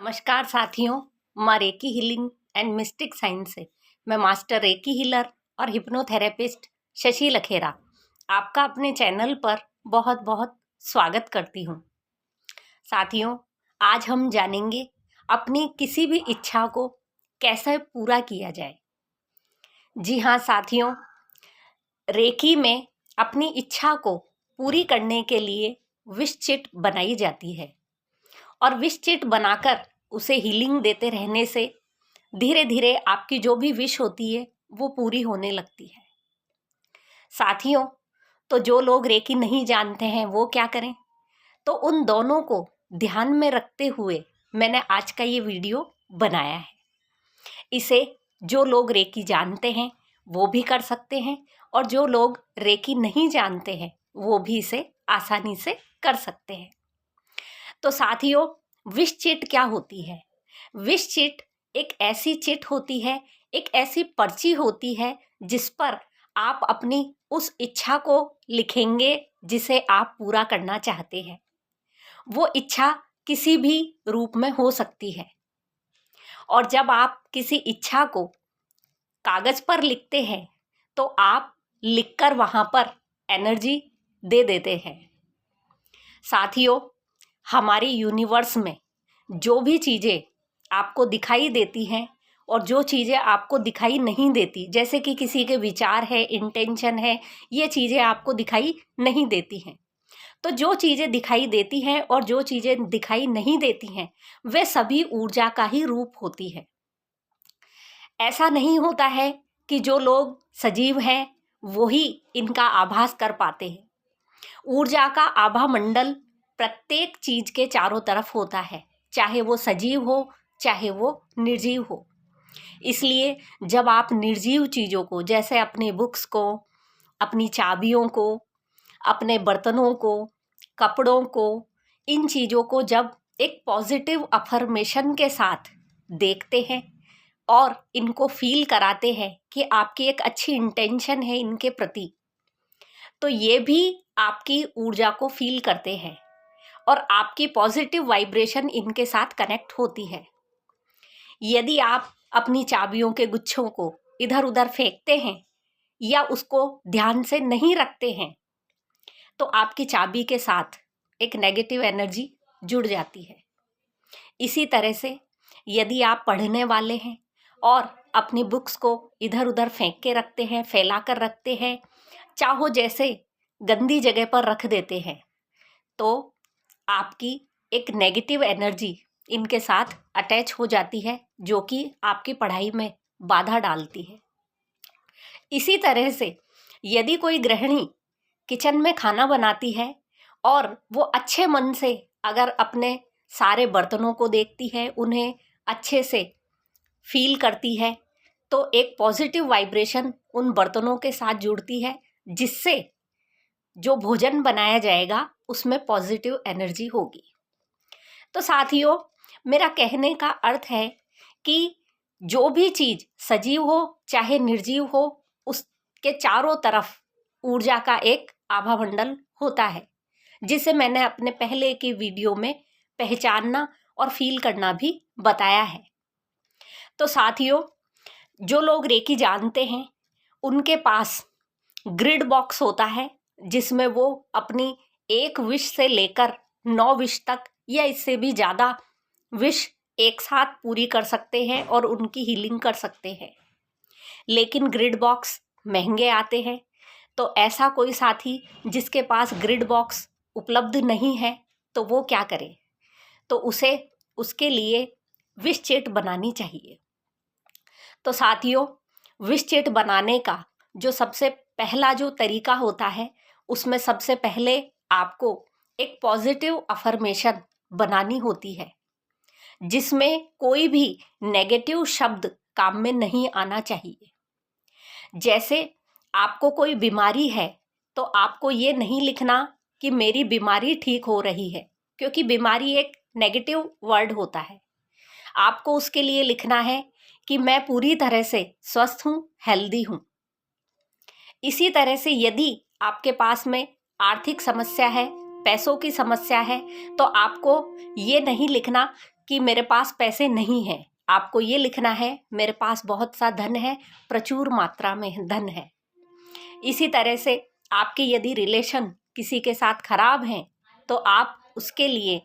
नमस्कार साथियों, माँ recce healing and mistake science से मैं मास्टर रेकी हीलर और हिप्नोथेरेपिस्ट शशि लखेरा आपका अपने चैनल पर बहुत बहुत स्वागत करती हूँ। साथियों, आज हम जानेंगे अपनी किसी भी इच्छा को कैसे पूरा किया जाए। जी हाँ साथियों, रेकी में अपनी इच्छा को पूरी करने के लिए विश चिट बनाई जाती है और विश चिट बनाकर उसे हीलिंग देते रहने से धीरे धीरे आपकी जो भी विश होती है वो पूरी होने लगती है। साथियों, तो जो लोग रेकी नहीं जानते हैं वो क्या करें? तो उन दोनों को ध्यान में रखते हुए मैंने आज का ये वीडियो बनाया है। इसे जो लोग रेकी जानते हैं वो भी कर सकते हैं और जो लोग रेकी नहीं जानते हैं वो भी इसे आसानी से कर सकते हैं। तो साथियों, विश चिट क्या होती है? विश चिट एक ऐसी चिट होती है, एक ऐसी पर्ची होती है जिस पर आप अपनी उस इच्छा को लिखेंगे जिसे आप पूरा करना चाहते हैं। वो इच्छा किसी भी रूप में हो सकती है और जब आप किसी इच्छा को कागज पर लिखते हैं तो आप लिखकर वहाँ पर एनर्जी दे देते हैं। साथियों, हमारे यूनिवर्स में जो भी चीज़ें आपको दिखाई देती हैं और जो चीज़ें आपको दिखाई नहीं देती, जैसे कि किसी के विचार है, इंटेंशन है, ये चीज़ें आपको दिखाई नहीं देती हैं। तो जो चीज़ें दिखाई देती हैं और जो चीज़ें दिखाई नहीं देती हैं वे सभी ऊर्जा का ही रूप होती है। ऐसा नहीं होता है कि जो लोग सजीव हैं वही इनका आभास कर पाते हैं। ऊर्जा का आभा मंडल प्रत्येक चीज के चारों तरफ होता है, चाहे वो सजीव हो चाहे वो निर्जीव हो। इसलिए जब आप निर्जीव चीज़ों को, जैसे अपने बुक्स को, अपनी चाबियों को, अपने बर्तनों को, कपड़ों को, इन चीज़ों को जब एक पॉजिटिव अफर्मेशन के साथ देखते हैं और इनको फील कराते हैं कि आपकी एक अच्छी इंटेंशन है इनके प्रति, तो ये भी आपकी ऊर्जा को फील करते हैं और आपकी पॉजिटिव वाइब्रेशन इनके साथ कनेक्ट होती है। यदि आप अपनी चाबियों के गुच्छों को इधर उधर फेंकते हैं या उसको ध्यान से नहीं रखते हैं तो आपकी चाबी के साथ एक नेगेटिव एनर्जी जुड़ जाती है। इसी तरह से यदि आप पढ़ने वाले हैं और अपनी बुक्स को इधर उधर फेंक के रखते हैं, फैला कर रखते हैं, चाहो जैसे गंदी जगह पर रख देते हैं, तो आपकी एक नेगेटिव एनर्जी इनके साथ अटैच हो जाती है जो कि आपकी पढ़ाई में बाधा डालती है। इसी तरह से यदि कोई गृहिणी किचन में खाना बनाती है और वो अच्छे मन से अगर अपने सारे बर्तनों को देखती है, उन्हें अच्छे से फील करती है, तो एक पॉजिटिव वाइब्रेशन उन बर्तनों के साथ जुड़ती है जिससे जो भोजन बनाया जाएगा उसमें पॉजिटिव एनर्जी होगी। तो साथियों, मेरा कहने का अर्थ है कि जो भी चीज़ सजीव हो चाहे निर्जीव हो, उसके चारों तरफ ऊर्जा का एक आभामंडल होता है जिसे मैंने अपने पहले की वीडियो में पहचानना और फील करना भी बताया है। तो साथियों, जो लोग रेकी जानते हैं उनके पास ग्रिड बॉक्स होता है जिसमें वो अपनी एक विश से लेकर 9 विश तक या इससे भी ज़्यादा विश एक साथ पूरी कर सकते हैं और उनकी हीलिंग कर सकते हैं। लेकिन ग्रिड बॉक्स महंगे आते हैं, तो ऐसा कोई साथी जिसके पास ग्रिड बॉक्स उपलब्ध नहीं है तो वो क्या करे? तो उसे उसके लिए विश चिट बनानी चाहिए। तो साथियों, विश चिट बनाने का जो सबसे पहला जो तरीका होता है उसमें सबसे पहले आपको एक पॉजिटिव अफर्मेशन बनानी होती है जिसमें कोई भी नेगेटिव शब्द काम में नहीं आना चाहिए। जैसे आपको कोई बीमारी है तो आपको ये नहीं लिखना कि मेरी बीमारी ठीक हो रही है, क्योंकि बीमारी एक नेगेटिव वर्ड होता है। आपको उसके लिए लिखना है कि मैं पूरी तरह से स्वस्थ हूँ, हेल्दी हूँ। इसी तरह से यदि आपके पास में आर्थिक समस्या है, पैसों की समस्या है, तो आपको ये नहीं लिखना कि मेरे पास पैसे नहीं हैं, आपको ये लिखना है मेरे पास बहुत सा धन है, प्रचुर मात्रा में धन है। इसी तरह से आपके यदि रिलेशन किसी के साथ खराब हैं तो आप उसके लिए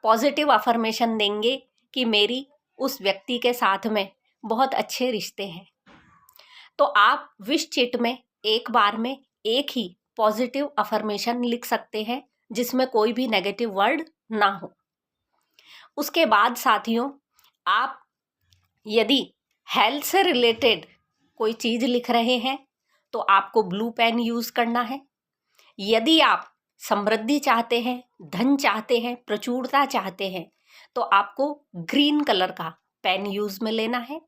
पॉजिटिव अफर्मेशन देंगे कि मेरी उस व्यक्ति के साथ में बहुत अच्छे रिश्ते हैं। तो आप विश चिट में एक बार में एक ही पॉजिटिव अफर्मेशन लिख सकते हैं जिसमें कोई भी नेगेटिव वर्ड ना हो। उसके बाद साथियों, आप यदि हेल्थ से रिलेटेड कोई चीज़ लिख रहे हैं तो आपको ब्लू पेन यूज़ करना है। यदि आप समृद्धि चाहते हैं, धन चाहते हैं, प्रचुरता चाहते हैं तो आपको ग्रीन कलर का पेन यूज़ में लेना है।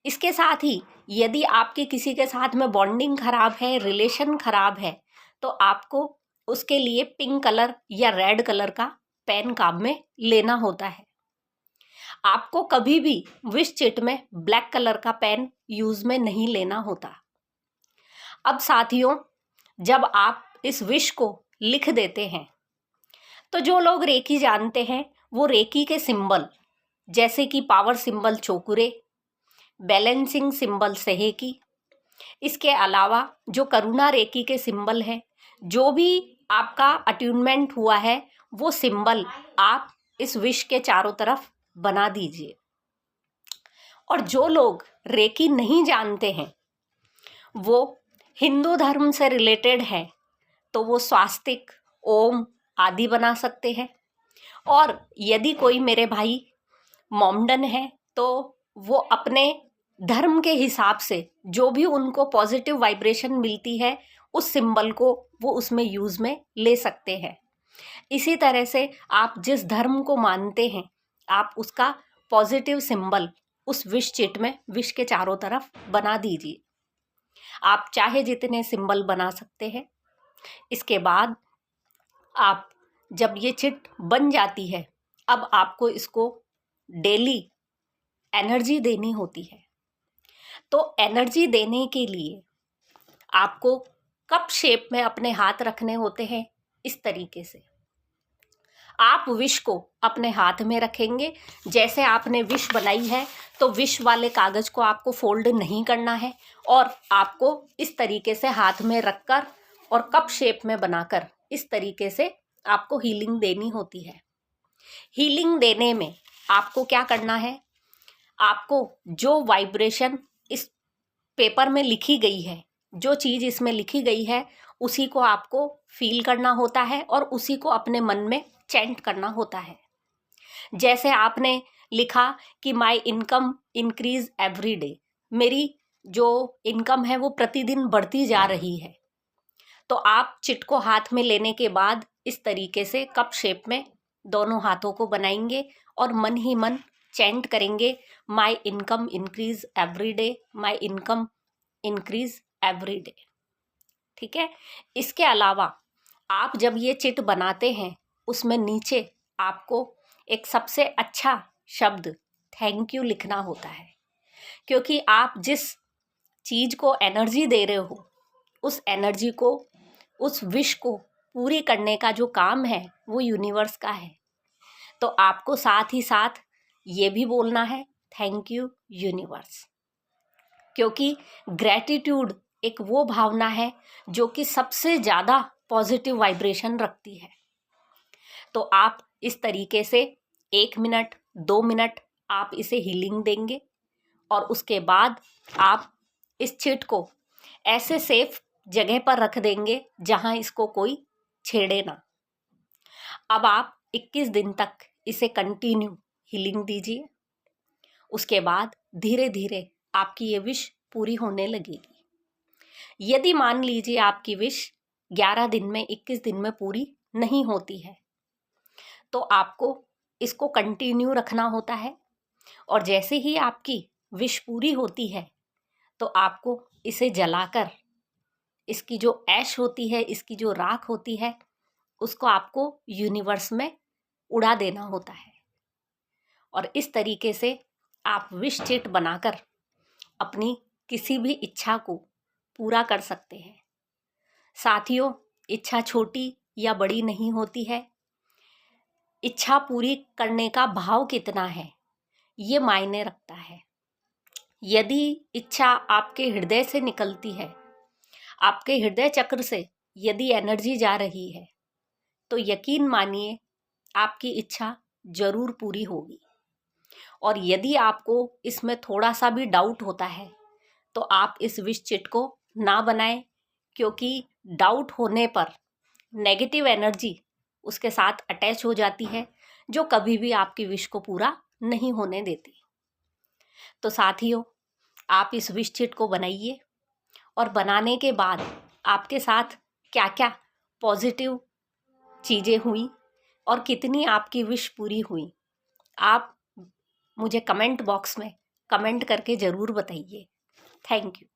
इसके साथ ही यदि आपके किसी के साथ में बॉन्डिंग खराब है, रिलेशन खराब है, तो आपको उसके लिए पिंक कलर या रेड कलर का पेन काम में लेना होता है। आपको कभी भी विश चिट में ब्लैक कलर का पेन यूज में नहीं लेना होता। अब साथियों, जब आप इस विश को लिख देते हैं तो जो लोग रेकी जानते हैं वो रेकी के सिंबल जैसे कि पावर सिंबल चोकुरे, बैलेंसिंग सिंबल सेहेकी, इसके अलावा जो करुणा रेकी के सिंबल हैं, जो भी आपका अट्यूनमेंट हुआ है वो सिंबल आप इस विश के चारों तरफ बना दीजिए। और जो लोग रेकी नहीं जानते हैं, वो हिंदू धर्म से रिलेटेड है तो वो स्वास्तिक, ओम आदि बना सकते हैं। और यदि कोई मेरे भाई मोमडन है तो वो अपने धर्म के हिसाब से जो भी उनको पॉजिटिव वाइब्रेशन मिलती है उस सिंबल को वो उसमें यूज में ले सकते हैं। इसी तरह से आप जिस धर्म को मानते हैं आप उसका पॉजिटिव सिंबल उस विश चिट में विश के चारों तरफ बना दीजिए। आप चाहे जितने सिंबल बना सकते हैं। इसके बाद आप जब ये चिट बन जाती है, अब आपको इसको डेली एनर्जी देनी होती है। तो एनर्जी देने के लिए आपको कप शेप में अपने हाथ रखने होते हैं। इस तरीके से आप विश को अपने हाथ में रखेंगे। जैसे आपने विश बनाई है तो विश वाले कागज को आपको फोल्ड नहीं करना है और आपको इस तरीके से हाथ में रखकर और कप शेप में बनाकर इस तरीके से आपको हीलिंग देनी होती है। हीलिंग देने में आपको क्या करना है, आपको जो वाइब्रेशन इस पेपर में लिखी गई है, जो चीज़ इसमें लिखी गई है उसी को आपको फील करना होता है और उसी को अपने मन में चैंट करना होता है। जैसे आपने लिखा कि my income increase every day, मेरी जो इनकम है वो प्रतिदिन बढ़ती जा रही है। तो आप चिट को हाथ में लेने के बाद इस तरीके से कप शेप में दोनों हाथों को बनाएंगे और मन ही मन चैंट करेंगे, my income increase every day, my income increase every day. ठीक है। इसके अलावा आप जब ये चिट बनाते हैं उसमें नीचे आपको एक सबसे अच्छा शब्द थैंक यू लिखना होता है, क्योंकि आप जिस चीज़ को एनर्जी दे रहे हो उस एनर्जी को, उस विश को पूरी करने का जो काम है वो यूनिवर्स का है। तो आपको साथ ही साथ ये भी बोलना है थैंक यू यूनिवर्स, क्योंकि ग्रैटिट्यूड एक वो भावना है जो कि सबसे ज़्यादा पॉजिटिव वाइब्रेशन रखती है। तो आप इस तरीके से 1 मिनट 2 मिनट आप इसे हीलिंग देंगे और उसके बाद आप इस चिट को ऐसे सेफ जगह पर रख देंगे जहां इसको कोई छेड़े ना। अब आप 21 दिन तक इसे कंटिन्यू हीलिंग दीजिए। उसके बाद धीरे धीरे आपकी ये विश पूरी होने लगेगी। यदि मान लीजिए आपकी विश 11 दिन में, 21 दिन में पूरी नहीं होती है तो आपको इसको कंटिन्यू रखना होता है। और जैसे ही आपकी विश पूरी होती है तो आपको इसे जलाकर इसकी जो ऐश होती है, इसकी जो राख होती है, उसको आपको यूनिवर्स में उड़ा देना होता है। और इस तरीके से आप विश चिट बनाकर अपनी किसी भी इच्छा को पूरा कर सकते हैं। साथियों, इच्छा छोटी या बड़ी नहीं होती है। इच्छा पूरी करने का भाव कितना है, ये मायने रखता है। यदि इच्छा आपके हृदय से निकलती है, आपके हृदय चक्र से यदि एनर्जी जा रही है, तो यकीन मानिए आपकी इच्छा जरूर पूरी होगी। और यदि आपको इसमें थोड़ा सा भी डाउट होता है तो आप इस विश चिट को ना बनाएं, क्योंकि डाउट होने पर नेगेटिव एनर्जी उसके साथ अटैच हो जाती है, जो कभी भी आपकी विश को पूरा नहीं होने देती। तो साथियों, आप इस विश चिट को बनाइए और बनाने के बाद आपके साथ क्या क्या पॉजिटिव चीज़ें हुई और कितनी आपकी विश पूरी हुई, आप मुझे कमेंट बॉक्स में कमेंट करके ज़रूर बताइए। Thank you.